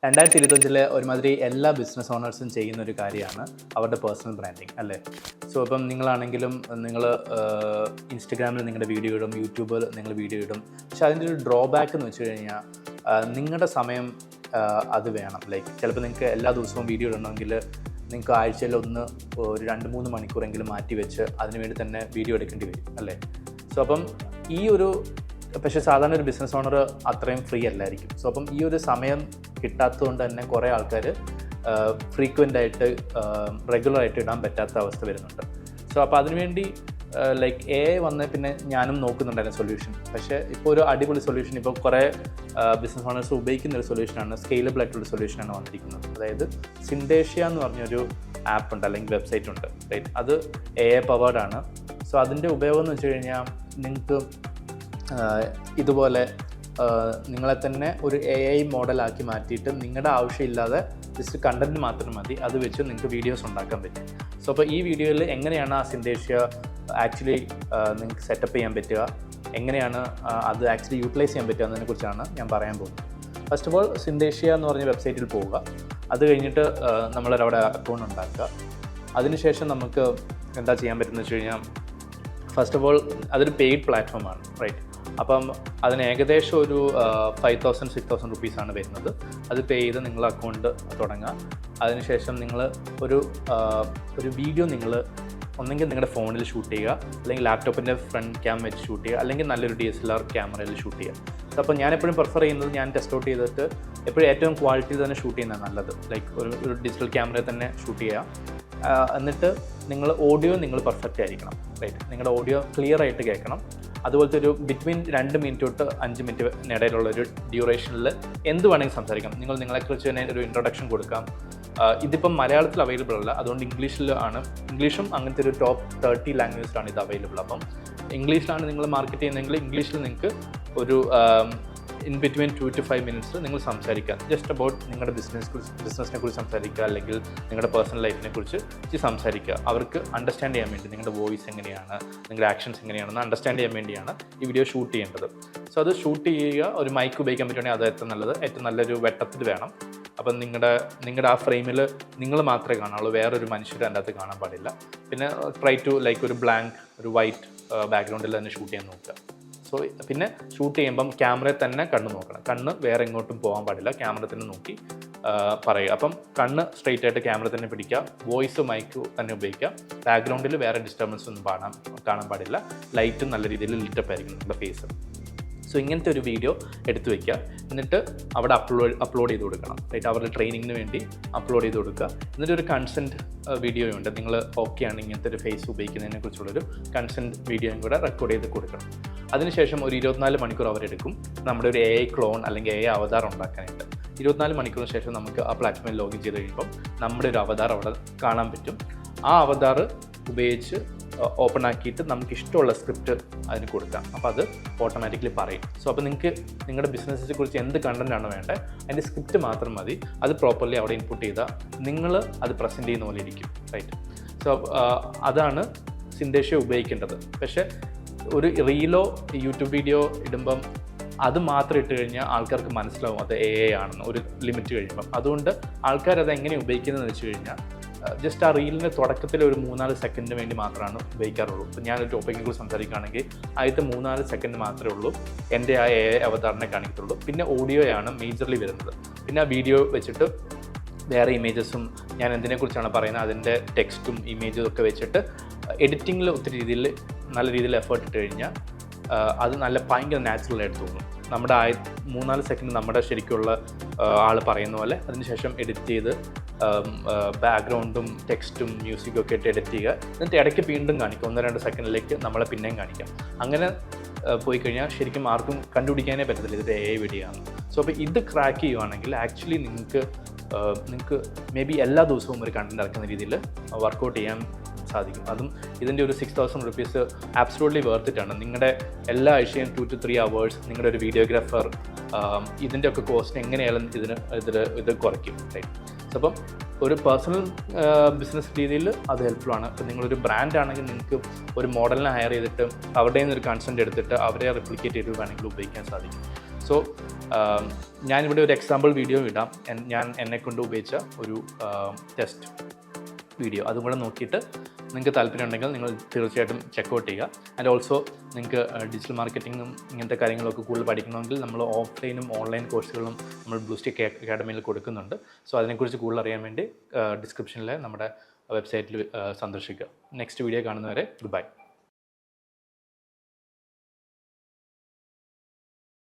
2025 ഒരുമാതിരി എല്ലാ ബിസിനസ് ഓണേഴ്സും ചെയ്യുന്ന ഒരു കാര്യമാണ് അവരുടെ പേഴ്സണൽ ബ്രാൻഡിങ് അല്ലേ. സോ ഇപ്പം നിങ്ങളാണെങ്കിലും നിങ്ങൾ ഇൻസ്റ്റഗ്രാമിൽ നിങ്ങളുടെ വീഡിയോ ഇടും, യൂട്യൂബിൽ നിങ്ങൾ വീഡിയോ ഇടും. പക്ഷെ അതിൻ്റെ ഒരു ഡ്രോബാക്ക് എന്ന് വെച്ച് കഴിഞ്ഞാൽ നിങ്ങളുടെ സമയം അത് വേണം. ലൈക്ക് ചിലപ്പോൾ നിങ്ങൾക്ക് എല്ലാ ദിവസവും വീഡിയോ ഇടണമെങ്കിൽ നിങ്ങൾക്ക് ആഴ്ചയിൽ ഒരു 2-3 മണിക്കൂറെങ്കിലും മാറ്റി വെച്ച് അതിനുവേണ്ടി തന്നെ വീഡിയോ എടുക്കേണ്ടി വരും അല്ലേ. സോ അപ്പം പക്ഷേ സാധാരണ ഒരു ബിസിനസ് ഓണർ അത്രയും ഫ്രീ അല്ലായിരിക്കും. സോ അപ്പം ഈ ഒരു സമയം കിട്ടാത്തതുകൊണ്ട് തന്നെ കുറേ ആൾക്കാർ ഫ്രീക്വൻ്റായിട്ട് റെഗുലറായിട്ട് ഇടാൻ പറ്റാത്ത അവസ്ഥ വരുന്നുണ്ട്. സോ അപ്പോൾ അതിനുവേണ്ടി ലൈക്ക് AI വന്ന പിന്നെ ഞാനും നോക്കുന്നുണ്ടായിരുന്നു സൊല്യൂഷൻ. പക്ഷേ ഇപ്പോൾ ഒരു അടിപൊളി സൊല്യൂഷൻ ഇപ്പോൾ കുറേ ബിസിനസ് ഓണേഴ്സ് ഉപയോഗിക്കുന്ന ഒരു സൊല്യൂഷനാണ്, സ്കെയിലബിൾ ആയിട്ടുള്ള സൊല്യൂഷനാണ് വന്നിരിക്കുന്നത്. അതായത് സിൻഡേഷ്യ എന്ന് പറഞ്ഞൊരു ആപ്പ് ഉണ്ട്, അല്ലെങ്കിൽ വെബ്സൈറ്റ് ഉണ്ട്, റൈറ്റ്. അത് AI പവേർഡ് ആണ്. സോ അതിൻ്റെ ഉപയോഗം എന്ന് വെച്ച് കഴിഞ്ഞാൽ നിങ്ങൾക്ക് ഇതുപോലെ നിങ്ങളെ തന്നെ ഒരു AI മോഡലാക്കി മാറ്റിയിട്ട് നിങ്ങളുടെ ആവശ്യമില്ലാതെ ജസ്റ്റ് കണ്ടൻറ്റ് മാത്രം മതി, അത് വെച്ച് നിങ്ങൾക്ക് വീഡിയോസ് ഉണ്ടാക്കാൻ പറ്റും. സോ അപ്പോൾ ഈ വീഡിയോയിൽ എങ്ങനെയാണ് ആ സിൻഡേഷ്യ ആക്ച്വലി നിങ്ങൾക്ക് സെറ്റപ്പ് ചെയ്യാൻ പറ്റുക, എങ്ങനെയാണ് അത് ആക്ച്വലി യൂട്ടിലൈസ് ചെയ്യാൻ പറ്റുക എന്നതിനെക്കുറിച്ചാണ് ഞാൻ പറയാൻ പോകുന്നത്. ഫസ്റ്റ് ഓഫ് ഓൾ സിൻഡേഷ്യ എന്ന് പറഞ്ഞ വെബ്സൈറ്റിൽ പോവുക. അത് കഴിഞ്ഞിട്ട് നമ്മളവിടെ അക്കൗണ്ട് ഉണ്ടാക്കുക. അതിനുശേഷം നമുക്ക് എന്താ ചെയ്യാൻ പറ്റുന്നത് വെച്ച് കഴിഞ്ഞാൽ, ഫസ്റ്റ് ഓഫ് ഓൾ അതൊരു പെയ്ഡ് പ്ലാറ്റ്ഫോമാണ്, റൈറ്റ്. അപ്പം അതിന് ഏകദേശം ഒരു 5,000-6,000 റുപ്പീസാണ് വരുന്നത്. അത് പേ ചെയ്ത് നിങ്ങൾ അക്കൗണ്ട് തുടങ്ങുക. അതിനുശേഷം നിങ്ങൾ ഒരു വീഡിയോ നിങ്ങൾ ഒന്നെങ്കിൽ നിങ്ങളുടെ ഫോണിൽ ഷൂട്ട് ചെയ്യുക, അല്ലെങ്കിൽ ലാപ്ടോപ്പിൻ്റെ ഫ്രണ്ട് ക്യാം വെച്ച് ഷൂട്ട് ചെയ്യുക, അല്ലെങ്കിൽ നല്ലൊരു DSLR ക്യാമറയിൽ ഷൂട്ട് ചെയ്യുക. അപ്പോൾ ഞാനെപ്പോഴും പ്രിഫർ ചെയ്യുന്നത്, ഞാൻ ടെസ്റ്റ് ഔട്ട് ചെയ്തിട്ട് എപ്പോഴും ഏറ്റവും ക്വാളിറ്റിയിൽ തന്നെ ഷൂട്ട് ചെയ്യുന്നതാണ് നല്ലത്. ലൈക്ക് ഒരു ഡിജിറ്റൽ ക്യാമറയിൽ തന്നെ ഷൂട്ട് ചെയ്യുക. എന്നിട്ട് നിങ്ങൾ ഓഡിയോ നിങ്ങൾ പെർഫെക്റ്റ് ആയിരിക്കണം, റൈറ്റ്. നിങ്ങളുടെ ഓഡിയോ ക്ലിയർ ആയിട്ട് കേൾക്കണം. അതുപോലത്തെ ഒരു ബിറ്റ്വീൻ 2 മിനിറ്റ് തൊട്ട് 5 മിനിറ്റ് ഇടയിലുള്ളൊരു ഡ്യൂറേഷനിൽ എന്ത് വേണമെങ്കിൽ സംസാരിക്കാം. നിങ്ങളെക്കുറിച്ച് തന്നെ ഒരു ഇൻട്രൊഡക്ഷൻ കൊടുക്കാം. ഇതിപ്പം മലയാളത്തിൽ അവൈലബിൾ അല്ല, അതുകൊണ്ട് ഇംഗ്ലീഷും അങ്ങനത്തെ ഒരു ടോപ്പ് 30 ലാംഗ്വേജിലാണ് ഇത് അവൈലബിൾ. അപ്പം ഇംഗ്ലീഷിലാണ് നിങ്ങൾ മാർക്കറ്റ് ചെയ്യുന്നതെങ്കിൽ ഇംഗ്ലീഷിൽ നിങ്ങൾക്ക് ഒരു ഇൻ ബിറ്റ്വീൻ 2 to 5 മിനിറ്റ്സ് നിങ്ങൾ സംസാരിക്കുക. ജസ്റ്റ് അബൌട്ട് നിങ്ങളുടെ ബിസിനസ്സിനെ കുറിച്ച് സംസാരിക്കുക, അല്ലെങ്കിൽ നിങ്ങളുടെ പേഴ്സണൽ ലൈഫിനെ കുറിച്ച് സംസാരിക്കുക. അവർക്ക് അണ്ടർസ്റ്റാൻഡ് ചെയ്യാൻ വേണ്ടി നിങ്ങളുടെ വോയിസ് എങ്ങനെയാണ്, നിങ്ങളുടെ ആക്ഷൻസ് എങ്ങനെയാണെന്ന് അണ്ടർസ്റ്റാൻഡ് ചെയ്യാൻ വേണ്ടിയാണ് ഈ വീഡിയോ ഷൂട്ട് ചെയ്യേണ്ടത്. സോ അത് ഷൂട്ട് ചെയ്യുക. ഒരു മൈക്ക് ഉപയോഗിക്കാൻ പറ്റുവാണെങ്കിൽ അത് ഏറ്റവും നല്ലൊരു വെട്ടത്തിൽ വേണം. അപ്പം നിങ്ങളുടെ ആ ഫ്രെയിമിൽ നിങ്ങൾ മാത്രമേ കാണുള്ളൂ, വേറൊരു മനുഷ്യർ അതിൻ്റെ അകത്ത് കാണാൻ പാടില്ല. പിന്നെ ട്രൈ ടു ലൈക്ക് ഒരു ബ്ലാങ്ക്, ഒരു വൈറ്റ് ബാക്ക്ഗ്രൗണ്ടിൽ തന്നെ ഷൂട്ട് ചെയ്യാൻ നോക്കുക. സോ പിന്നെ ഷൂട്ട് ചെയ്യുമ്പം ക്യാമറയിൽ തന്നെ കണ്ണ് നോക്കണം. കണ്ണ് വേറെ എങ്ങോട്ടും പോകാൻ പാടില്ല, ക്യാമറ തന്നെ നോക്കി പറയുക. അപ്പം കണ്ണ് സ്ട്രെയിറ്റ് ആയിട്ട് ക്യാമറ തന്നെ പിടിക്കുക. വോയിസ് മൈക്ക് തന്നെ ഉപയോഗിക്കുക. ബാക്ക്ഗ്രൗണ്ടിൽ വേറെ ഡിസ്റ്റർബൻസ് ഒന്നും കാണാൻ പാടില്ല. ലൈറ്റും നല്ല രീതിയിൽ ലിറ്റപ്പ് ആയിരിക്കും നിങ്ങളുടെ ഫേസ്. സോ ഇങ്ങനത്തെ ഒരു വീഡിയോ എടുത്തു വയ്ക്കുക. എന്നിട്ട് അവിടെ അപ്ലോഡ് ചെയ്ത് കൊടുക്കണം, റൈറ്റ്. അവരുടെ ട്രെയിനിങ്ങിന് വേണ്ടി അപ്ലോഡ് ചെയ്ത് കൊടുക്കുക. എന്നിട്ട് ഒരു കൺസെൻറ്റ് വീഡിയോയും ഉണ്ട്. നിങ്ങൾ ഓക്കെ ആണ് ഇങ്ങനത്തെ ഒരു ഫേസ് ഉപയോഗിക്കുന്നതിനെ കുറിച്ചുള്ളൊരു കൺസെൻറ്റ് വീഡിയോയും കൂടെ റെക്കോർഡ് ചെയ്ത് കൊടുക്കണം. അതിനുശേഷം ഒരു 24 മണിക്കൂർ അവരെടുക്കും നമ്മുടെ ഒരു AI ക്ലോൺ അല്ലെങ്കിൽ AI അവതാർ ഉണ്ടാക്കാനായിട്ട്. 24 മണിക്കൂറിന് ശേഷം നമുക്ക് ആ പ്ലാറ്റ്ഫോമിൽ ലോഗിൻ ചെയ്ത് കഴിയുമ്പം നമ്മുടെ ഒരു അവതാർ അവിടെ കാണാൻ പറ്റും. ആ അവതാർ ഉപയോഗിച്ച് ഓപ്പൺ ആക്കിയിട്ട് നമുക്ക് ഇഷ്ടമുള്ള സ്ക്രിപ്റ്റ് അതിന് കൊടുക്കാം. അപ്പോൾ അത് ഓട്ടോമാറ്റിക്കലി പറയും. സോ അപ്പോൾ നിങ്ങൾക്ക് നിങ്ങളുടെ ബിസിനസ്സിനെ കുറിച്ച് എന്ത് കണ്ടൻറ്റാണ് വേണ്ടത്, അതിൻ്റെ സ്ക്രിപ്റ്റ് മാത്രം മതി. അത് പ്രോപ്പർലി അവിടെ ഇൻപുട്ട് ചെയ്താൽ നിങ്ങൾ അത് പ്രസൻറ്റ് ചെയ്യുന്ന പോലെ ഇരിക്കും, റൈറ്റ്. സോ അതാണ് സിൻഡേഷ്യ ഉപയോഗിക്കേണ്ടത്. പക്ഷേ ഒരു റീലോ യൂട്യൂബ് വീഡിയോ ഇടുമ്പം അത് മാത്രം ഇട്ട് കഴിഞ്ഞാൽ ആൾക്കാർക്ക് മനസ്സിലാവും അത് AI ആണെന്ന് ഒരു ലിമിറ്റ് കഴിയുമ്പം. അതുകൊണ്ട് ആൾക്കാരത് എങ്ങനെ ഉപയോഗിക്കുന്നതെന്ന് വെച്ച് കഴിഞ്ഞാൽ, ജസ്റ്റ് ആ റീലിൻ്റെ തുടക്കത്തിൽ ഒരു 3-4 സെക്കൻഡിന് വേണ്ടി മാത്രമാണ് ഉപയോഗിക്കാറുള്ളൂ. ഇപ്പോൾ ഞാനൊരു ടോപ്പിക്കിനെ കുറിച്ച് സംസാരിക്കുകയാണെങ്കിൽ ആദ്യത്തെ 3-4 സെക്കൻഡ് മാത്രമേ ഉള്ളൂ എൻ്റെ ആ AI അവതാറിനെ കാണിക്കത്തുള്ളൂ. പിന്നെ ഓഡിയോയാണ് മേജർലി വരുന്നത്. പിന്നെ ആ വീഡിയോ വെച്ചിട്ട് വേറെ ഇമേജസും ഞാൻ എന്തിനെക്കുറിച്ചാണ് പറയുന്നത് അതിൻ്റെ ടെക്സ്റ്റും ഇമേജും ഒക്കെ വെച്ചിട്ട് എഡിറ്റിങ്ങിൽ നല്ല രീതിയിൽ എഫേർട്ട് ഇട്ട് കഴിഞ്ഞാൽ അത് ഭയങ്കര നാച്ചുറലായിട്ട് തോന്നും. നമ്മുടെ 3-4 സെക്കൻഡ് നമ്മുടെ ശരിക്കുള്ള ആൾ പറയുന്ന പോലെ, അതിനുശേഷം എഡിറ്റ് ചെയ്ത് ബാക്ക്ഗ്രൗണ്ടും ടെക്സ്റ്റും മ്യൂസിക്കും ഒക്കെ ഇട്ട് എഡിറ്റ് ചെയ്യുക. എന്നിട്ട് ഇടയ്ക്ക് വീണ്ടും കാണിക്കും, 1-2 സെക്കൻഡിലേക്ക് നമ്മളെ പിന്നെയും കാണിക്കാം. അങ്ങനെ പോയി കഴിഞ്ഞാൽ ശരിക്കും ആർക്കും കണ്ടുപിടിക്കാനേ പറ്റത്തില്ല ഇതൊരു AI വീഡിയോ ആണ്. സോ അപ്പോൾ ഇത് ക്രാക്ക് ചെയ്യുവാണെങ്കിൽ ആക്ച്വലി നിങ്ങൾക്ക് മേ ബി എല്ലാ ദിവസവും ഒരു കണ്ടൻറ്റ് ഇറക്കുന്ന രീതിയിൽ വർക്കൗട്ട് ചെയ്യാൻ സാധിക്കും. അതും ഇതിൻ്റെ ഒരു 6,000 റുപ്പീസ് ആബ്സൊല്യൂട്ട്ലി വർത്ത് ഇറ്റാണ്. നിങ്ങളുടെ എല്ലാ ആഴ്ചയും 2 to 3 hours നിങ്ങളുടെ ഒരു വീഡിയോഗ്രാഫർ, ഇതിൻ്റെ ഒക്കെ കോസ്റ്റ് എങ്ങനെയായാലും ഇത് കുറയ്ക്കും, റൈറ്റ്. സോ അപ്പം ഒരു പേഴ്സണൽ ബിസിനസ് രീതിയിൽ അത് ഹെൽപ്ഫുൾ ആണ്. ഇപ്പം നിങ്ങളൊരു ബ്രാൻഡ് ആണെങ്കിൽ നിങ്ങൾക്ക് ഒരു മോഡലിനെ ഹയർ ചെയ്തിട്ട് അവരുടെ നിന്ന് ഒരു കൺസെൻറ്റ് എടുത്തിട്ട് അവരെ റിപ്ലിക്കേറ്റ് ചെയ്ത് വേണമെങ്കിൽ ഉപയോഗിക്കാൻ സാധിക്കും. സോ ഞാനിവിടെ ഒരു എക്സാമ്പിൾ വീഡിയോ ഇടാം, ഞാൻ എന്നെക്കൊണ്ട് ഉപയോഗിച്ച ഒരു ടെസ്റ്റ് വീഡിയോ. അതും കൂടെ നോക്കിയിട്ട് നിങ്ങൾക്ക് താല്പര്യമുണ്ടെങ്കിൽ നിങ്ങൾ തീർച്ചയായിട്ടും ചെക്കൗട്ട് ചെയ്യുക. ആൻഡ് ഓൾസോ നിങ്ങൾക്ക് ഡിജിറ്റൽ മാർക്കറ്റിങ്ങും ഇങ്ങനത്തെ കാര്യങ്ങളൊക്കെ കൂടുതൽ പഠിക്കണമെങ്കിൽ നമ്മൾ ഓഫ്ലൈനും ഓൺലൈൻ കോഴ്സുകളും നമ്മൾ ബ്ലൂസ്റ്റിക് അക്കാഡമിയിൽ കൊടുക്കുന്നുണ്ട്. സോ അതിനെക്കുറിച്ച് കൂടുതൽ അറിയാൻ വേണ്ടി ഡിസ്ക്രിപ്ഷനിൽ നമ്മുടെ വെബ്സൈറ്റിൽ സന്ദർശിക്കുക. നെക്സ്റ്റ് വീഡിയോ കാണുന്നവരെ ഗുഡ് ബൈ.